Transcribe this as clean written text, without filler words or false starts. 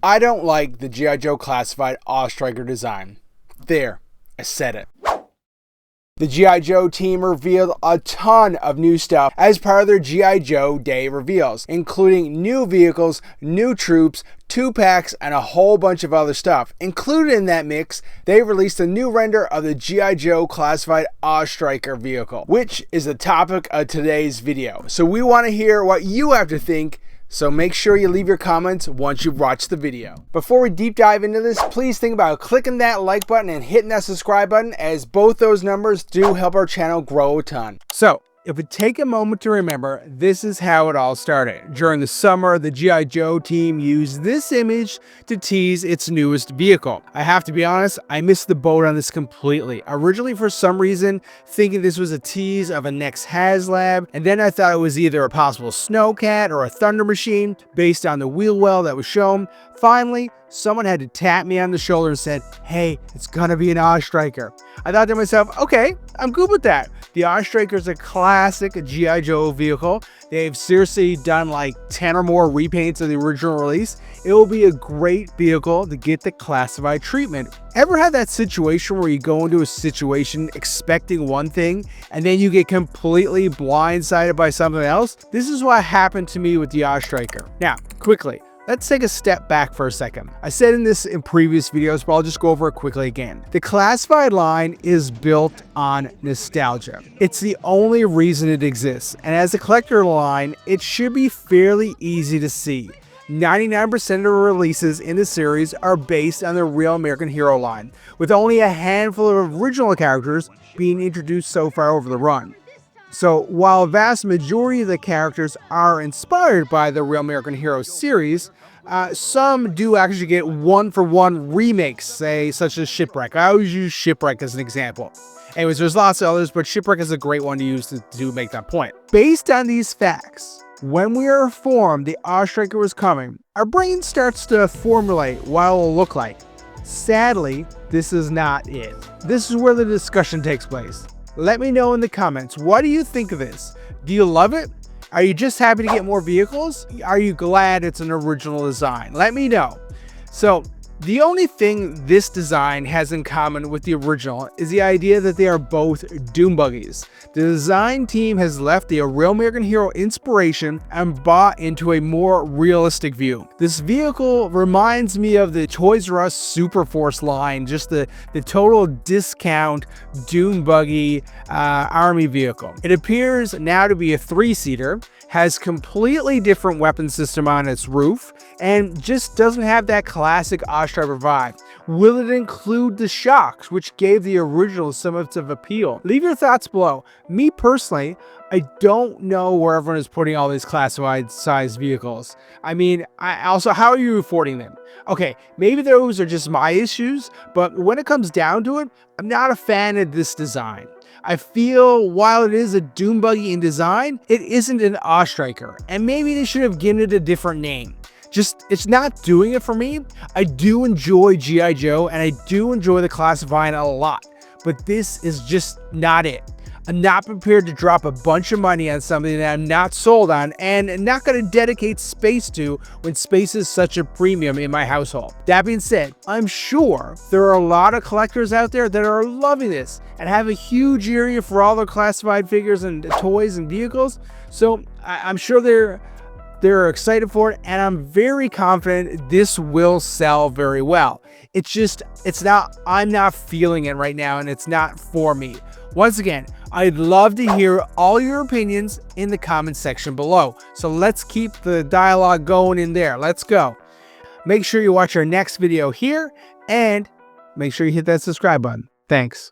I don't like the G.I. Joe classified A.w.e design. There, I said it. The G.I. Joe team revealed a ton of new stuff as part of their G.I. Joe Day reveals, including new vehicles, new troops, 2-packs, and a whole bunch of other stuff. Included in that mix, they released a new render of the G.I. Joe classified A.w.e vehicle, which is the topic of today's video. So we want to hear what you have to think, so make sure you leave your comments once you've watched the video. Before we deep dive into this, please think about clicking that like button and hitting that subscribe button, as both those numbers do help our channel grow a ton. So, if we take a moment to remember, this is how it all started. During the summer, the G.I. Joe team used this image to tease its newest vehicle. I have to be honest, I missed the boat on this completely. Originally, for some reason, thinking this was a tease of a next HasLab, and then I thought it was either a possible Snowcat or a Thunder Machine based on the wheel well that was shown. Finally, someone had to tap me on the shoulder and said, hey, it's gonna be an A.w.e. I thought to myself, okay, I'm good with that. The A.w.e is a classic G.I. Joe vehicle. They've seriously done like 10 or more repaints of the original release. It will be a great vehicle to get the classified treatment. Ever had that situation where you go into a situation expecting one thing and then you get completely blindsided by something else? This is what happened to me with the A.w.e. Now, quickly, let's take a step back for a second. I said in previous videos, but I'll just go over it quickly again. The classified line is built on nostalgia. It's the only reason it exists. And as a collector line, it should be fairly easy to see. 99% of the releases in the series are based on the Real American Hero line, with only a handful of original characters being introduced so far over the run. So while a vast majority of the characters are inspired by the Real American Hero series, some do actually get one-for-one remakes, say such as Shipwreck. I always use Shipwreck as an example. Anyways, there's lots of others, but Shipwreck is a great one to use to make that point. Based on these facts, when we are informed the A.w.e was coming, our brain starts to formulate what it will look like. Sadly, this is not it. This is where the discussion takes place. Let me know in the comments, what do you think of this? Do you love it? Are you just happy to get more vehicles? Are you glad it's an original design? Let me know. So, the only thing this design has in common with the original is the idea that they are both Doom buggies. The design team has left the Real American Hero inspiration and bought into a more realistic view. This vehicle reminds me of the Toys R Us Super Force line, just the total discount Doom buggy army vehicle. It appears now to be a 3-seater, has completely different weapon system on its roof, and just doesn't have that classic A.w.e vibe. Will it include the shocks, which gave the original some of its appeal? Leave your thoughts below. Me personally, I don't know where everyone is putting all these classified size vehicles. I mean, also, how are you affording them? Okay, maybe those are just my issues, but when it comes down to it, I'm not a fan of this design. I feel while it is a Doom buggy in design, it isn't an A.w.e, and maybe they should have given it a different name. It's not doing it for me. I do enjoy G.I. Joe, and I do enjoy the classified a lot, but this is just not it. I'm not prepared to drop a bunch of money on something that I'm not sold on and not going to dedicate space to when space is such a premium in my household. That being said, I'm sure there are a lot of collectors out there that are loving this and have a huge area for all their classified figures and toys and vehicles. So I'm sure they're excited for it, and I'm very confident this will sell very well. I'm not feeling it right now, and it's not for me. Once again, I'd love to hear all your opinions in the comment section below. So let's keep the dialogue going in there. Let's go. Make sure you watch our next video here, and make sure you hit that subscribe button. Thanks.